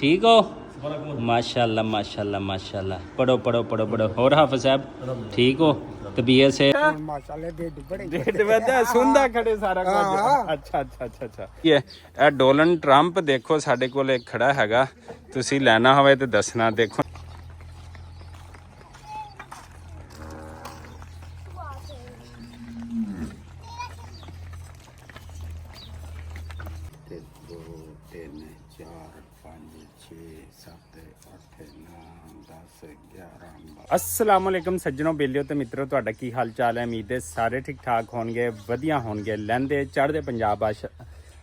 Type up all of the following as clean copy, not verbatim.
ठीक हो? माशाल्लाह माशाल्लाह माशाल्लाह। पढ़ो पढ़ो पढ़ो पढ़ो। और हाफिज साहब ठीक हो? तबीयत से सुनदा खड़े सारा कुछ। अच्छा अच्छा अच्छा अच्छा। ये डोनाल्ड ट्रंप देखो साडे कोल एक खड़ा हैगा, तुसी लेना होवे ते दसना। देखो अस्सलाम वालेकुम सज्जनों, बेलियो ते मित्रों, तुहाडा की हाल चाल है? उम्मीद है सारे ठीक ठाक होणगे, वधिया होणगे। लहंदे चढ़दे पंजाब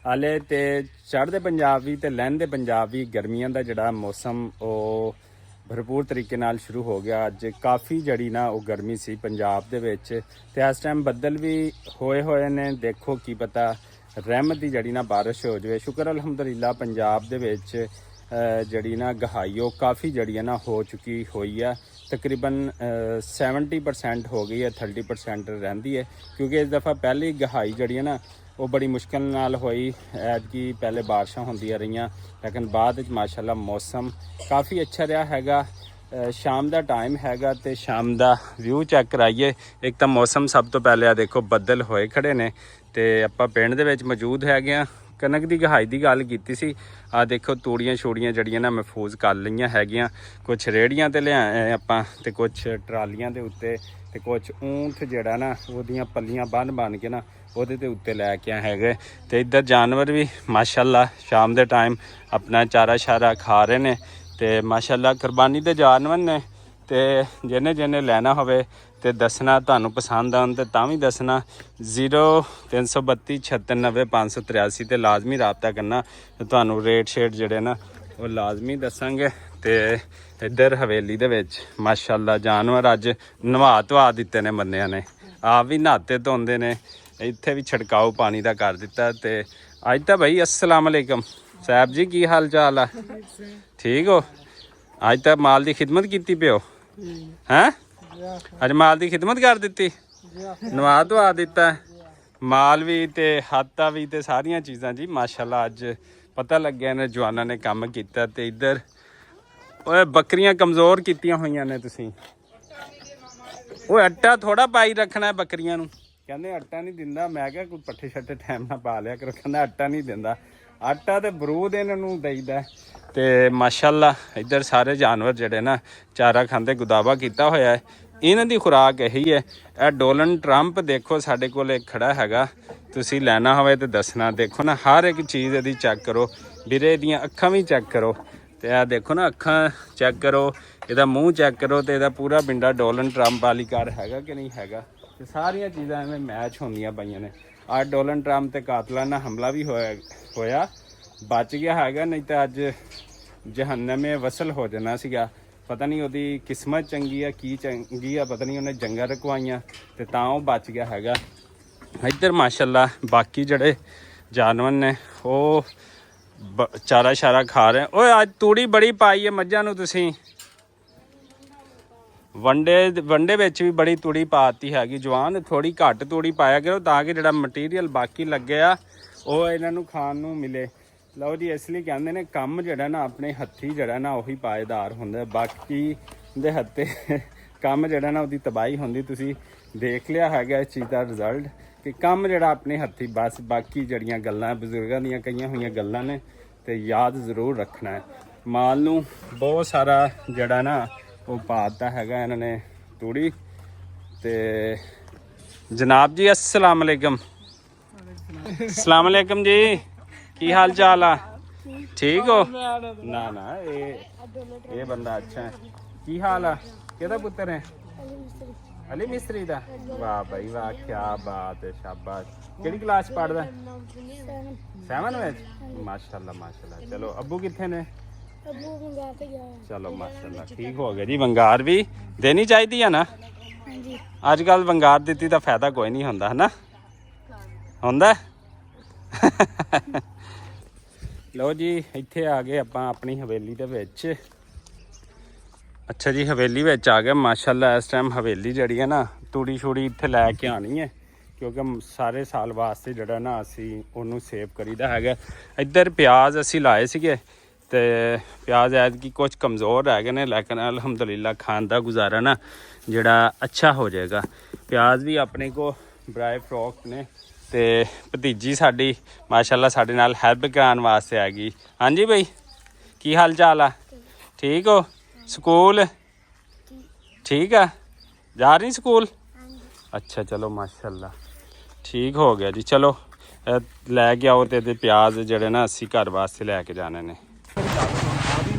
आले ते चढ़दे पंजाब भी ते लहंदे पंजाब भी गर्मियां दा जिहड़ा मौसम ਉਹ भरपूर तरीके नाल शुरू हो गया। अज काफ़ी जड़ी ना वो गर्मी सी पंजाब दे विच ते इस टाइम बदल भी होए ने। देखो की पता रहमत दी जड़ी ना बारिश हो जाए। शुक्र अलहमदुलिल्लाह पंजाब दे विच जड़ी ना गहाई वो काफ़ी जड़ी ना हो चुकी हुई है। तकरीबन 70% हो गई है, 30% रहिंदी है, क्योंकि इस दफ़ा पहली गहाई जड़ी है ना वो बड़ी मुश्किल नाल होई। ऐतकी पहले बारिशां होंदियां रहियां, लेकिन बाद माशाल्लाह मौसम काफ़ी अच्छा रहा हैगा। शाम का टाइम हैगा ते शाम का व्यू चैक कराइए। एक तो मौसम सब तो पहले आ देखो बदल होए खड़े ने ते आपां पिंड दे विच मौजूद हैगे आ। कनक की गहाई की गल की सी। आ देखो तूड़ियां छूड़ियां जड़ियां ना महफूज कर लईयां हैगियां। कुछ रेहड़ियां ते लिआए आपां ते कुछ ट्रालियां दे उत्ते ते कुछ ऊंठ जिहड़ा ना ओहदियां पल्लियां बन के ना ਉਹਦੇ ਤੇ ਉੱਤੇ ਲੈ ਕੇ ਹੈਗੇ। ਤੇ ਇੱਧਰ ਜਾਨਵਰ ਵੀ ਮਾਸ਼ਾਅੱਲਾ ਸ਼ਾਮ ਦੇ ਟਾਈਮ ਆਪਣਾ ਚਾਰਾ ਸ਼ਾਰਾ ਖਾ ਰਹੇ ਨੇ ਤੇ ਮਾਸ਼ਾਅੱਲਾ ਕੁਰਬਾਨੀ ਦੇ ਜਾਨਵਰ ਨੇ। ਤੇ ਜਿਹਨੇ ਲੈਣਾ ਹੋਵੇ ਤੇ ਦੱਸਣਾ, ਤੁਹਾਨੂੰ ਪਸੰਦ ਆਉਣ ਤੇ ਤਾਂ ਵੀ ਦੱਸਣਾ। 0332369583 ਤੇ ਲਾਜ਼ਮੀ ਰਾਬਤਾ ਕਰਨਾ, ਤੁਹਾਨੂੰ ਰੇਟ ਸ਼ੇਟ ਜਿਹੜੇ ਨਾ ਉਹ ਲਾਜ਼ਮੀ ਦੱਸਾਂਗੇ। ਤੇ ਇੱਧਰ ਹਵੇਲੀ ਦੇ ਵਿੱਚ ਮਾਸ਼ਾਅੱਲਾ ਜਾਨਵਰ ਅੱਜ ਨਵਾ ਧਵਾ ਦਿੱਤੇ ਨੇ ਬੰਦਿਆਂ ਨੇ, ਆਪ ਵੀ ਨਹਾਤੇ ਧੋਂਦੇ ਨੇ। ਇੱਥੇ ਵੀ ਛਿੜਕਾਓ ਪਾਣੀ ਦਾ ਕਰ ਦਿੱਤਾ। ਤੇ ਅੱਜ ਤਾਂ ਭਾਈ अस्सलाम वालेकुम ਸਾਹਿਬ ਜੀ, ਕੀ ਹਾਲ ਚਾਲ ਆ? ਠੀਕ ਹੋ? ਅੱਜ ਤਾਂ ਮਾਲ ਦੀ ਖਿਦਮਤ ਕੀਤੀ ਪਿਓ ਹੈਂ? ਅੱਜ ਮਾਲ ਦੀ ਖਿਦਮਤ ਕਰ ਦਿੱਤੀ, ਨਵਾ ਧਵਾ ਦਿੱਤਾ ਮਾਲ ਵੀ ਤੇ ਹਾਤਾ ਵੀ ਤੇ ਸਾਰੀਆਂ ਚੀਜ਼ਾਂ ਜੀ ਮਾਸ਼ਾਅੱਲਾ। ਅੱਜ ਪਤਾ ਲੱਗਿਆ ਨੇ ਜਵਾਨਾਂ ਨੇ ਕੰਮ ਕੀਤਾ। ਤੇ ਇੱਧਰ ਓਏ ਬੱਕਰੀਆਂ ਕਮਜ਼ੋਰ ਕੀਤੀਆਂ ਹੋਈਆਂ ਨੇ ਤੁਸੀਂ। ਉਹ ਆਟਾ ਥੋੜਾ ਪਾਈ ਰੱਖਣਾ ਬੱਕਰੀਆਂ ਨੂੰ। ਕਹਿੰਦੇ ਆਟਾ ਨਹੀਂ ਦਿੰਦਾ। ਮੈਂ ਕਿਹਾ ਕੋਈ ਪੱਠੇ ਛੱਟੇ ਟਾਈਮ ਨਾਲ ਪਾ ਲਿਆ ਕਰੋ। ਕਹਿੰਦਾ ਆਟਾ ਨਹੀਂ ਦਿੰਦਾ। ਆਟਾ ਤੇ ਬਰੂਦ ਇਹਨਾਂ ਨੂੰ ਦੇਈਦਾ। ਤੇ ਮਾਸ਼ਾਅੱਲਾ ਇੱਧਰ ਸਾਰੇ ਜਾਨਵਰ ਜਿਹੜੇ ਨਾ ਚਾਰਾ ਖਾਂਦੇ, ਗੁਦਾਵਾ ਕੀਤਾ ਹੋਇਆ ਹੈ। ਇਹਨਾਂ ਦੀ ਖੁਰਾਕ ਇਹੀ ਹੈ। ਇਹ ਡੋਨਾਲਡ ਟਰੰਪ ਦੇਖੋ ਸਾਡੇ ਕੋਲ ਇੱਕ ਖੜਾ ਹੈਗਾ, ਤੁਸੀਂ ਲੈਣਾ ਹੋਵੇ ਤੇ ਦੱਸਣਾ। ਦੇਖੋ ਨਾ ਹਰ ਇੱਕ ਚੀਜ਼ ਇਹਦੀ ਚੈੱਕ ਕਰੋ ਵੀਰੇ, ਇਹਦੀਆਂ ਅੱਖਾਂ ਵੀ ਚੈੱਕ ਕਰੋ। ਤੇ ਇਹ ਦੇਖੋ ਨਾ ਅੱਖਾਂ ਚੈੱਕ ਕਰੋ, ਇਹਦਾ ਮੂੰਹ ਚੈੱਕ ਕਰੋ। ਤੇ ਇਹਦਾ ਪੂਰਾ ਬਿੰਡਾ ਡੋਨਾਲਡ ਟਰੰਪ ਵਾਲੀ ਘਰ ਹੈਗਾ ਕਿ ਨਹੀਂ ਹੈਗਾ। ਤੇ ਸਾਰੀਆਂ ਚੀਜ਼ਾਂ ਐਵੇਂ ਮੈਚ ਹੁੰਦੀਆਂ ਪਈਆਂ ਨੇ। ਅੱਜ ਡੋਨਾਲਡ ਟਰੰਪ ਤੇ ਕਾਤਲਾਨਾ ਹਮਲਾ ਵੀ ਹੋਇਆ, ਬਚ ਗਿਆ ਹੈਗਾ, ਨਹੀਂ ਤਾਂ ਅੱਜ ਜਹੰਨਮੇ ਵਸਲ ਹੋ ਜਾਣਾ ਸੀਗਾ। ਪਤਾ ਨਹੀਂ ਉਹਦੀ ਕਿਸਮਤ ਚੰਗੀ ਆ ਕੀ ਚੰਗੀ ਆ, ਪਤਾ ਨਹੀਂ ਉਹਨੇ ਜੰਗਾਂ ਰਕਵਾਈਆਂ ਤੇ ਤਾਂ ਉਹ ਬਚ ਗਿਆ ਹੈਗਾ। ਇੱਧਰ ਮਾਸ਼ਾਅੱਲਾ ਬਾਕੀ ਜਿਹੜੇ ਜਾਨਵਰ ਨੇ ਉਹ ਚਾਰਾ ਸ਼ਾਰਾ ਖਾ ਰਹੇ। ਓਏ ਅੱਜ ਤੂੜੀ ਬੜੀ ਪਾਈ ਹੈ ਮੱਝਾਂ ਨੂੰ ਤੁਸੀਂ। ਵੰਡੇ ਵਿੱਚ ਵੀ ਬੜੀ ਤੂੜੀ ਪਾਤੀ ਹੈਗੀ। ਜਵਾਨ ਥੋੜੀ ਘੱਟ ਤੂੜੀ ਪਾਇਆ ਕਰੋ ਤਾਂ ਕਿ ਜਿਹੜਾ ਮਟੀਰੀਅਲ ਬਾਕੀ ਲੱਗਿਆ ਉਹ ਇਹਨਾਂ ਨੂੰ ਖਾਣ ਨੂੰ ਮਿਲੇ। ਲਓ ਜੀ, ਇਸ ਲਈ ਕਹਿੰਦੇ ਨੇ ਕੰਮ ਜਿਹੜਾ ਨਾ ਆਪਣੇ ਹੱਥੀ ਜਿਹੜਾ ਨਾ ਉਹੀ ਪਾਏਦਾਰ ਹੁੰਦਾ, ਬਾਕੀ ਦੇ ਹੱਥੇ ਕੰਮ ਜਿਹੜਾ ਨਾ ਉਹਦੀ ਤਬਾਹੀ ਹੁੰਦੀ। ਤੁਸੀਂ ਦੇਖ ਲਿਆ ਹੈਗਾ ਇਸ ਚੀਜ਼ ਦਾ ਰਿਜ਼ਲਟ ਕਿ ਕੰਮ ਜਿਹੜਾ ਆਪਣੇ ਹੱਥੀ, ਬਸ ਬਾਕੀ ਜਿਹੜੀਆਂ ਗੱਲਾਂ ਬਜ਼ੁਰਗਾਂ ਦੀਆਂ ਕਹੀਆਂ ਹੋਈਆਂ ਗੱਲਾਂ ਨੇ ਤੇ ਯਾਦ ਜ਼ਰੂਰ ਰੱਖਣਾ ਹੈ। ਮਾਲ ਨੂੰ ਬਹੁਤ ਸਾਰਾ ਜਿਹੜਾ ਨਾ ਉਹ ਪਾਤਾ ਹੈਗਾ ਇਹਨਾਂ ਨੇ ਤੂੜੀ। ਤੇ ਜਨਾਬ ਜੀ अस्सलाम वालेकुम। अस्सलाम वालेकुम जी, की हाल चाल आ? ठीक हो? ना ना ये बंदा अच्छा है। की हाल आ? केदा पुत्र है? अली मिस्त्री दा। वाह भाई वाह, क्या बात है, शाबाश। केड़ी क्लास पढ़दा? 7 में। माशाल्लाह माशाल्लाह। चलो अब्बू किथे ने? चलो माशाल्लाह ठीक हो गया जी। वंगार भी देनी चाहिए है ना। अजकल वंगार दी तो फायदा कोई नहीं होंदा है ना, होंदा। लो जी इत्थे आ गए आपां अपनी हवेली दे विच। अच्छा जी हवेली विच आ गए माशाल्लाह। इस टाइम हवेली जड़ी है ना तूड़ी छूड़ी इत्थे लैके आनी है, क्योंकि सारे साल वास्ते जड़ा ना असी उन्होंने सेव करीदा हैगा। इधर प्याज असी लाए सीगे ਤੇ ਪਿਆਜ਼ ਐਤਕੀ ਕੁਝ ਕਮਜ਼ੋਰ ਰਹਿ ਗਏ ਨੇ, ਲੇਕਿਨ ਅਲਹਮਦੁਲਿਲਾ ਖਾਣ ਦਾ ਗੁਜ਼ਾਰਾ ਨਾ ਜਿਹੜਾ ਅੱਛਾ ਹੋ ਜਾਏਗਾ। ਪਿਆਜ਼ ਵੀ ਆਪਣੇ ਕੋ ਬਰਾਏ ਫਰੋਕ ਨੇ ਤੇ ਭਤੀਜੀ ਸਾਡੀ ਮਾਸ਼ਾਅੱਲਾ ਸਾਡੇ ਨਾਲ ਹੈਲਪ ਕਰਾਉਣ ਵਾਸਤੇ ਆ ਗਈ। ਹਾਂਜੀ ਬਈ, ਕੀ ਹਾਲ ਚਾਲ ਆ? ਠੀਕ ਹੋ? ਸਕੂਲ ਠੀਕ ਆ? ਜਾ ਰਹੀ ਸਕੂਲ? ਅੱਛਾ ਚਲੋ ਮਾਸ਼ਾਅੱਲਾ ਠੀਕ ਹੋ ਗਿਆ ਜੀ। ਚਲੋ ਲੈ ਕੇ ਆਓ ਤੇ ਪਿਆਜ਼ ਜਿਹੜੇ ਨਾ ਅਸੀਂ ਘਰ ਵਾਸਤੇ ਲੈ ਕੇ ਜਾਣੇ ਨੇ।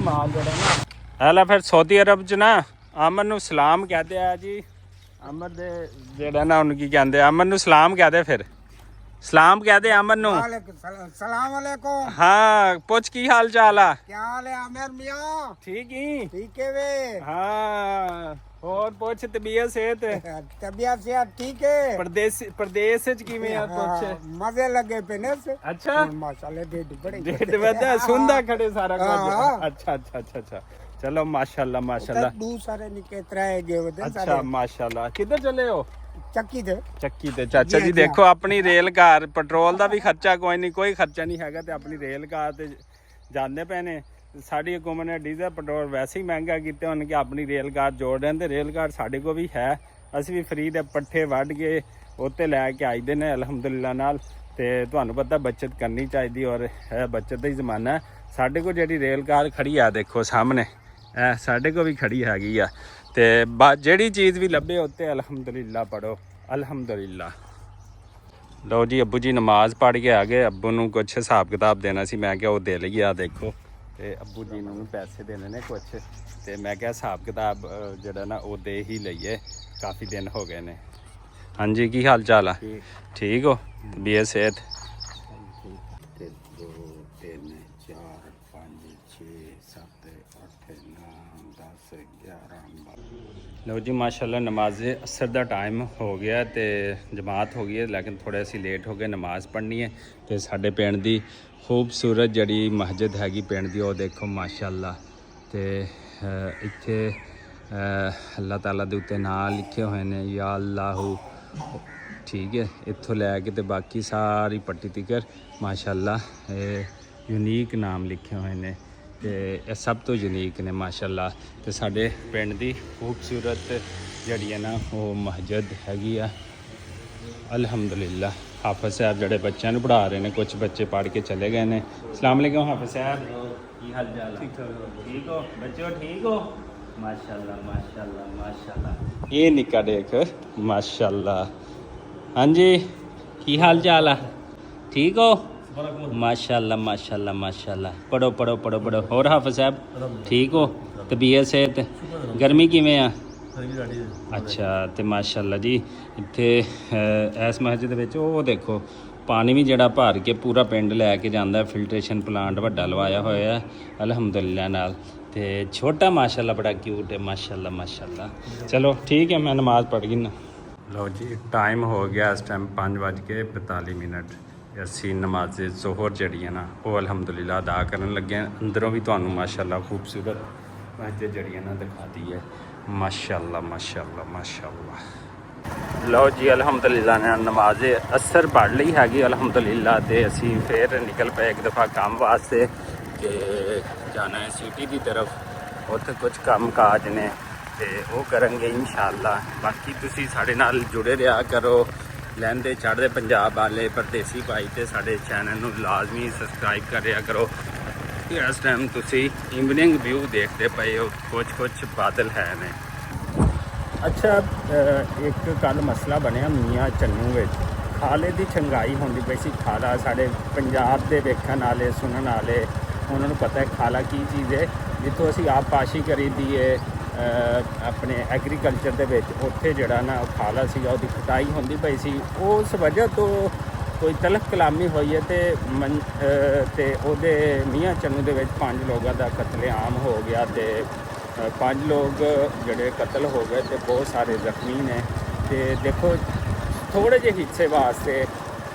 ਮਾਲ ਜਿਹੜਾ ਨਾ ਹੈ ਲਾ ਫਿਰ ਸਾਊਦੀ ਅਰਬ 'ਚ ਨਾ ਅਮਨ ਨੂੰ ਸਲਾਮ ਕਹਦੇ ਆ ਜੀ। ਅਮਨ ਦੇ ਜਿਹੜਾ ਨਾ ਉਹਨੂੰ ਕੀ ਕਹਿੰਦੇ, ਅਮਨ ਨੂੰ ਸਲਾਮ ਕਹਦੇ, ਫਿਰ ਸਲਾਮ ਕਹਦੇ ਅਮਨ ਨੂੰ। ਸਲਾਮ ਅਲੈਕੁਮ। ਹਾਂ ਪੁੱਛ ਕੀ ਹਾਲ ਚਾਲ ਆ? ਕੀ ਹਾਲ ਹੈ ਆਮਰ ਮੀਆਂ? ਠੀਕ ਹੀ? ਠੀਕ ਹੈ ਵੇ। ਹਾਂ ਹੋਰ ਪੁੱਛ ਤਬੀਅਤ ਸਿਹਤ? ਤਬੀਅਤ ਸਿਹਤ ਠੀਕ ਹੈ। ਪ੍ਰਦੇਸ਼ ਚ ਕਿਵੇਂ ਆ? ਪੁੱਛ। ਮਜ਼ੇ ਲੱਗੇ ਪਏ ਨੇ। ਅੱਛਾ ਮਾਸ਼ਾਅੱਲਾ ਢਿੱਡ ਬੜੇ ਢਿੱਡ ਵਧਾ ਸੁਣਦਾ ਖੜੇ ਸਾਰਾ ਕੁਝ। ਅੱਛਾ ਅੱਛਾ ਅੱਛਾ ਅੱਛਾ ਚਲੋ ਮਾਸ਼ਾਅੱਲਾ ਮਾਸ਼ਾਅੱਲਾ। ਦੂਸਰੇ ਨਿੱਕੇ ਤਰੇ ਗਏ ਉਹਦੇ ਸਾਰੇ। ਅੱਛਾ ਮਾਸ਼ਾਅੱਲਾ। ਕਿੱਧਰ ਚੱਲੇ ਹੋ? ਚੱਕੀ ਤੇ। ਚੱਕੀ ਤੇ ਚਾਚਾ ਜੀ ਦੇਖੋ ਆਪਣੀ ਰੇਲ ਕਾਰ, ਪੈਟਰੋਲ ਦਾ ਵੀ ਖਰਚਾ ਕੋਈ ਨਹੀਂ, ਕੋਈ ਖਰਚਾ ਨਹੀਂ ਹੈਗਾ ਤੇ ਆਪਣੀ ਰੇਲ ਕਾਰ ਤੇ ਜਾਂਦੇ ਪਏ ਨੇ। ਸਾਡੀ ਹਕੂਮਤ ਨੇ ਡੀਜ਼ਲ ਪੈਟਰੋਲ ਵੈਸੇ ਹੀ ਮਹਿੰਗਾ ਕੀਤੇ ਹਨ ਕਿ ਆਪਣੀ ਰੇਲ ਕਾਰ ਜੋੜ ਰਹੇ ਤੇ ਰੇਲ ਕਾਰ ਸਾਡੇ ਕੋਲ ਵੀ ਹੈ। ਅਸੀਂ ਵੀ ਫਰੀ ਦੇ ਪੱਠੇ ਵੱਢ ਕੇ ਉੱਤੇ ਲੈ ਕੇ ਆਈਦੇ ਨੇ ਅਲਹਮਦੁਲਿਲਾ ਨਾਲ। ਤੇ ਤੁਹਾਨੂੰ ਪਤਾ ਬੱਚਤ ਕਰਨੀ ਚਾਹੀਦੀ ਔਰ ਇਹ ਬੱਚਤ ਦਾ ਹੀ ਜ਼ਮਾਨਾ ਹੈ। ਸਾਡੇ ਕੋਲ ਜਿਹੜੀ ਰੇਲ ਕਾਰ ਖੜੀ ਆ ਦੇਖੋ ਸਾਹਮਣੇ, ਇਹ ਸਾਡੇ ਕੋਲ ਵੀ ਖੜੀ ਹੈਗੀ ਆ। ਤੇ ਜਿਹੜੀ ਚੀਜ਼ ਵੀ ਲੱਭੇ ਉੱਤੇ ਅਲਹਮਦੁਲਿਲਾ ਪੜੋ ਅਲਹਮਦੁਲਿਲਾ। ਲਓ ਜੀ ਅੱਬੂ ਜੀ ਨਮਾਜ਼ ਪੜ੍ਹ ਕੇ ਆ ਗਏ। ਅੱਬੂ ਨੂੰ ਕੁਛ ਹਿਸਾਬ ਕਿਤਾਬ ਦੇਣਾ ਸੀ, ਮੈਂ ਕਿਹਾ ਉਹ ਦੇ ਲਈਏ। ਆ ਦੇਖੋ ਤੇ ਅੱਬੂ ਜੀ ਨੂੰ ਪੈਸੇ ਦੇਣੇ ਨੇ ਕੁਛ, ਤੇ ਮੈਂ ਕਿਹਾ ਹਿਸਾਬ ਕਿਤਾਬ ਜਿਹੜਾ ਨਾ ਉਹ ਦੇ ਹੀ ਲਈਏ, ਕਾਫੀ ਦਿਨ ਹੋ ਗਏ ਨੇ। ਹਾਂਜੀ ਕੀ ਹਾਲ ਚਾਲ ਆ? ਠੀਕ ਹੋ? ਤਬੀਅਤ ਸਿਹਤ? 2 3 4 5 6 7 8 9 10 11 ਲਓ ਜੀ ਮਾਸ਼ਾਅੱਲਾ ਨਮਾਜ਼ ਅਸਰ ਦਾ ਟਾਈਮ ਹੋ ਗਿਆ ਤੇ ਜਮਾਤ ਹੋ ਗਈ ਹੈ, ਲੇਕਿਨ ਥੋੜ੍ਹੇ ਅਸੀਂ ਲੇਟ ਹੋ ਗਏ। ਨਮਾਜ਼ ਪੜ੍ਹਨੀ ਹੈ ਤੇ ਸਾਡੇ ਪਿੰਡ ਦੀ ਖੂਬਸੂਰਤ ਜਿਹੜੀ ਮਸਜਿਦ ਹੈਗੀ ਪਿੰਡ ਦੀ, ਉਹ ਦੇਖੋ ਮਾਸ਼ਾਅੱਲਾ। ਤੇ ਇੱਥੇ ਅੱਲਾਹ ਤਾਲਾ ਦੇ ਉੱਤੇ ਨਾਂ ਲਿਖੇ ਹੋਏ ਨੇ, ਯਾ ਅੱਲਾਹੂ, ਠੀਕ ਹੈ। ਇੱਥੋਂ ਲੈ ਕੇ ਤੇ ਬਾਕੀ ਸਾਰੀ ਪੱਟੀ ਤਿਕਰ ਮਾਸ਼ਾਅੱਲਾ ਯੂਨੀਕ ਨਾਮ ਲਿਖੇ ਹੋਏ ਨੇ ਤੇ ਇਹ ਸਭ ਤੋਂ ਯੂਨੀਕ ਨੇ ਮਾਸ਼ਾਅੱਲਾ। ਤੇ ਸਾਡੇ ਪਿੰਡ ਦੀ ਖੂਬਸੂਰਤ ਜਿਹੜੀ ਹੈ ਨਾ ਉਹ ਮਸਜਿਦ ਹੈਗੀ ਆ ਅਲਹਮਦੁਲਿਲਾ। ਹਾਫਿਜ਼ ਸਾਹਿਬ ਜਿਹੜੇ ਬੱਚਿਆਂ ਨੂੰ ਪੜ੍ਹਾ ਰਹੇ ਨੇ, ਕੁਝ ਬੱਚੇ ਪੜ੍ਹ ਕੇ ਚਲੇ ਗਏ ਨੇ। ਅਸਲਾਮ ਵਾਲੇਕੁਮ ਹਾਫਿਜ਼ ਸਾਹਿਬ, ਕੀ ਹਾਲ ਚਾਲ? ਠੀਕ ਹੋ ਬੱਚਿਓ? ਠੀਕ ਹੋ? ਮਾਸ਼ਾਅੱਲਾ ਮਾਸ਼ਾਅੱਲਾ ਮਾਸ਼ਾਅੱਲਾ। ਇਹ ਨਿੱਕਾ ਦੇਖ ਮਾਸ਼ਾਅੱਲਾ। ਹਾਂਜੀ ਕੀ ਹਾਲ ਚਾਲ ਆ? ਠੀਕ ਹੋ? ਮਾਸ਼ਾਅੱਲਾ ਮਾਸ਼ਾਅੱਲਾ ਮਾਸ਼ਾਅੱਲਾ। ਪੜੋ ਪੜੋ ਪੜੋ ਪੜੋ। ਹੋਰ ਹਾਫਿਜ਼ ਸਾਹਿਬ ਠੀਕ ਹੋ? ਤਬੀਅਤ ਸਿਹਤ? ਗਰਮੀ ਕਿਵੇਂ ਆ? ਅੱਛਾ ਤੇ ਮਾਸ਼ਾਅੱਲਾ ਜੀ ਇੱਥੇ ਇਸ ਮਸਜਿਦ ਵਿੱਚ ਉਹ ਦੇਖੋ ਪਾਣੀ ਵੀ ਜਿਹੜਾ ਭਰ ਕੇ ਪੂਰਾ ਪਿੰਡ ਲੈ ਕੇ ਜਾਂਦਾ। ਫਿਲਟਰੇਸ਼ਨ ਪਲਾਂਟ ਵੱਡਾ ਲਵਾਇਆ ਹੋਇਆ ਅਲਹਮਦੁਲਿਲਾ ਨਾਲ। ਤੇ ਛੋਟਾ ਮਾਸ਼ਾਅੱਲਾ ਬੜਾ ਕਿਊਟ ਹੈ ਮਾਸ਼ਾਅੱਲਾ ਮਾਸ਼ਾਅੱਲਾ। ਚਲੋ ਠੀਕ ਹੈ ਮੈਂ ਨਮਾਜ਼ ਪੜ੍ਹ ਗਈ ਨਾ। ਲਓ ਜੀ ਟਾਈਮ ਹੋ ਗਿਆ ਇਸ ਟਾਈਮ 5:42। ਅਸੀਂ ਨਮਾਜ਼ ਜ਼ੋਹਰ ਜਿਹੜੀ ਹੈ ਨਾ ਉਹ ਅਲਹਮਦੁਲਿਲਾ ਅਦਾ ਕਰਨ ਲੱਗੇ ਹਾਂ। ਅੰਦਰੋਂ ਵੀ ਤੁਹਾਨੂੰ ਮਾਸ਼ਾਅੱਲਾ ਖੂਬਸੂਰਤ ਮਸਜਿਦ ਜਿਹੜੀ ਹੈ ਨਾ ਦਿਖਾਤੀ ਹੈ ਮਾਸ਼ਾਅੱਲਾ ਮਾਸ਼ਾਅੱਲਾ ਮਾਸ਼ਾਅੱਲਾ। ਲਓ ਜੀ ਅਲਹਮਦੁਲਿਲਾ ਨੇ ਨਮਾਜ਼ ਅਸਰ ਪੜ੍ਹ ਲਈ ਹੈਗੀ ਅਲਹਮਦੁਲਿਲਾ। ਤੇ ਅਸੀਂ ਫਿਰ ਨਿਕਲ ਪਏ ਇੱਕ ਦਫਾ ਕੰਮ ਵਾਸਤੇ ਕਿ ਜਾਣਾ ਹੈ ਸਿਟੀ ਦੀ ਤਰਫ। ਉੱਥੇ ਕੁਝ ਕੰਮ ਕਾਜ ਨੇ ਤੇ ਉਹ ਕਰਾਂਗੇ ਇਨਸ਼ਾਅੱਲਾ। ਬਾਕੀ ਤੁਸੀਂ ਸਾਡੇ ਨਾਲ ਜੁੜੇ ਰਿਹਾ ਕਰੋ। ਲਹਿੰਦੇ ਚੜ੍ਹਦੇ ਪੰਜਾਬ ਵਾਲੇ ਪਰਦੇਸੀ ਭਾਈ ਤੇ ਸਾਡੇ ਚੈਨਲ ਨੂੰ ਲਾਜ਼ਮੀ ਸਬਸਕ੍ਰਾਈਬ ਕਰਿਆ ਕਰੋ। ਇਸ ਟਾਈਮ ਤੁਸੀਂ ਇਵਨਿੰਗ ਵਿਊ ਦੇਖਦੇ ਪਏ ਹੋ, ਕੁਝ ਬਾਦਲ ਹੈ ਨੇ। ਅੱਛਾ ਇੱਕ ਕੱਲ ਮਸਲਾ ਬਣਿਆ ਮੀਆਂ ਚੰਨੂ ਵਿੱਚ, ਖਾਲੇ ਦੀ ਛੰਗਾਈ ਹੁੰਦੀ ਪਈ ਸੀ। ਖਾਲਾ ਸਾਡੇ ਪੰਜਾਬ ਦੇ ਵੇਖਣ ਵਾਲੇ ਸੁਣਨ ਵਾਲੇ ਉਹਨਾਂ ਨੂੰ ਪਤਾ ਹੈ ਖਾਲਾ ਕੀ ਚੀਜ਼ ਹੈ। ਜਿੱਥੋਂ ਅਸੀਂ ਆਪ ਪਾਸ਼ੀ ਕਰੀਦੀ ਹੈ ਆਪਣੇ ਐਗਰੀਕਲਚਰ ਦੇ ਵਿੱਚ, ਉੱਥੇ ਜਿਹੜਾ ਨਾ ਉਹ ਖਾਲਾ ਸੀਗਾ ਉਹਦੀ ਕਟਾਈ ਹੁੰਦੀ ਪਈ ਸੀ। ਉਸ ਵਜ੍ਹਾ ਤੋਂ ਕੋਈ ਤਲਖ ਕਲਾਮੀ ਹੋਈ ਹੈ ਤੇ ਉਹਦੇ ਮੀਆਂ ਚੰਨੂ ਦੇ ਵਿੱਚ 5 ਲੋਕਾਂ ਦਾ ਕਤਲੇਆਮ ਹੋ ਗਿਆ ਤੇ 5 ਲੋਕ ਜਿਹੜੇ ਕਤਲ ਹੋ ਗਏ ਤੇ ਬਹੁਤ ਸਾਰੇ ਜ਼ਖਮੀ ਨੇ। ਤੇ ਦੇਖੋ ਥੋੜ੍ਹੇ ਜਿਹੇ ਹਿੱਸੇ ਵਾਸਤੇ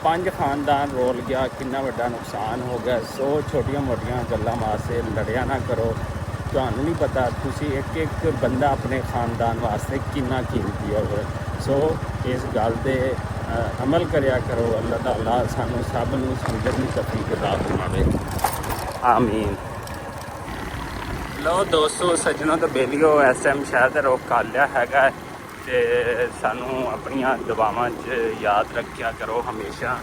5 ਖਾਨਦਾਨ ਰੋਲ ਗਿਆ, ਕਿੰਨਾ ਵੱਡਾ ਨੁਕਸਾਨ ਹੋ ਗਿਆ। ਸੋ ਛੋਟੀਆਂ ਮੋਟੀਆਂ ਗੱਲਾਂ ਵਾਸਤੇ ਲੜਿਆ ਨਾ ਕਰੋ। ਤੁਹਾਨੂੰ ਨਹੀਂ ਪਤਾ ਤੁਸੀਂ ਇੱਕ ਬੰਦਾ ਆਪਣੇ ਖਾਨਦਾਨ ਵਾਸਤੇ ਕਿੰਨਾ ਕੀਮਤੀ ਹੋਵੇ। ਸੋ ਇਸ ਗੱਲ ਦੇ ਅਮਲ ਕਰਿਆ ਕਰੋ। ਅੱਲਾਹ ਤਾਲਾ ਸਾਨੂੰ ਸਭ ਨੂੰ ਸਮਝਣ ਦੀ ਤੌਫੀਕ ਅਤਾ ਫਰਮਾਵੇ। ਆਮੀਨ। ਲੋ ਦੋਸਤੋ ਸੱਜਣੋ ਤੇ ਬੇਲੀਓ ਇਸ ਟਾਈਮ ਸ਼ਹਿਰ ਦਾ ਰੁੱਖ ਕਰ ਲਿਆ ਹੈਗਾ ਤੇ ਸਾਨੂੰ ਆਪਣੀਆਂ ਦੁਆਵਾਂ 'ਚ ਯਾਦ ਰੱਖਿਆ ਕਰੋ ਹਮੇਸ਼ਾ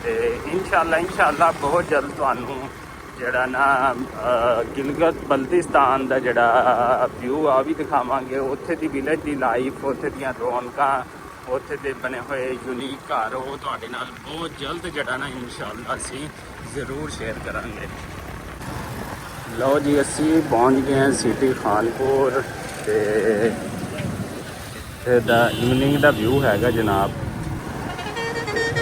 ਤੇ ਇਨਸ਼ਾਅੱਲਾ ਬਹੁਤ ਜਲਦ ਤੁਹਾਨੂੰ ਜਿਹੜਾ ਨਾ ਗਿਲਗਿਤ ਬਲਤਿਸਤਾਨ ਦਾ ਜਿਹੜਾ ਵਿਊ ਆ ਵੀ ਦਿਖਾਵਾਂਗੇ। ਉੱਥੇ ਦੀ ਵਿਲੇਜ ਦੀ ਲਾਈਫ, ਉੱਥੇ ਦੀਆਂ ਰੌਣਕਾਂ, ਉੱਥੇ ਦੇ ਬਣੇ ਹੋਏ ਯੂਨੀਕ ਘਰ ਉਹ ਤੁਹਾਡੇ ਨਾਲ ਬਹੁਤ ਜਲਦ ਜਿਹੜਾ ਨਾ ਇਨਸ਼ਾਅੱਲਾ ਅਸੀਂ ਜ਼ਰੂਰ ਸ਼ੇਅਰ ਕਰਾਂਗੇ। ਲਓ ਜੀ ਅਸੀਂ ਪਹੁੰਚ ਗਏ ਹਾਂ ਸਿਟੀ ਖਾਨਪੁਰ ਤੇ ਦਾ ਇਵਨਿੰਗ ਦਾ ਵਿਊ ਹੈਗਾ ਜਨਾਬ।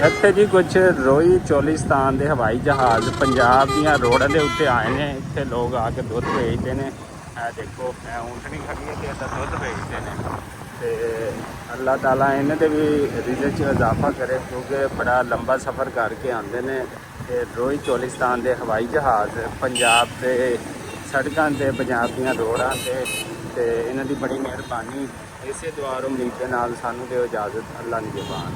ਇੱਥੇ ਜੀ ਕੁਝ ਰੋਈ ਚੋਲਿਸਤਾਨ ਦੇ ਹਵਾਈ ਜਹਾਜ਼ ਪੰਜਾਬ ਦੀਆਂ ਰੋਡਾਂ ਦੇ ਉੱਤੇ ਆਏ ਨੇ। ਇੱਥੇ ਲੋਕ ਆ ਕੇ ਦੁੱਧ ਵੇਚਦੇ ਨੇ। ਇਹ ਦੇਖੋ ਇਹ ਊਂਠਣੀ ਖੜੀ ਹੈ ਤੇ ਇੱਦਾਂ ਦੁੱਧ ਵੇਚਦੇ ਨੇ ਤੇ ਅੱਲਾਹ ਤਾਲਾ ਇਹਨਾਂ ਦੇ ਵੀ ਰਿਜ਼ਕ 'ਚ ਇਜ਼ਾਫਾ ਕਰੇ ਕਿਉਂਕਿ ਬੜਾ ਲੰਬਾ ਸਫ਼ਰ ਕਰਕੇ ਆਉਂਦੇ ਨੇ। ਤੇ ਰੋਈ ਚੋਲਿਸਤਾਨ ਦੇ ਹਵਾਈ ਜਹਾਜ਼ ਪੰਜਾਬ ਦੇ ਸੜਕਾਂ 'ਤੇ, ਪੰਜਾਬ ਦੀਆਂ ਰੋਡਾਂ 'ਤੇ ਇਹਨਾਂ ਦੀ ਬੜੀ ਮਿਹਰਬਾਨੀ। ਇਸੇ ਦੁਆ ਉਮੀਦ ਦੇ ਨਾਲ ਸਾਨੂੰ ਦਿਓ ਇਜਾਜ਼ਤ। ਅੱਲਾ ਨਿਗਹਿਬਾਨ।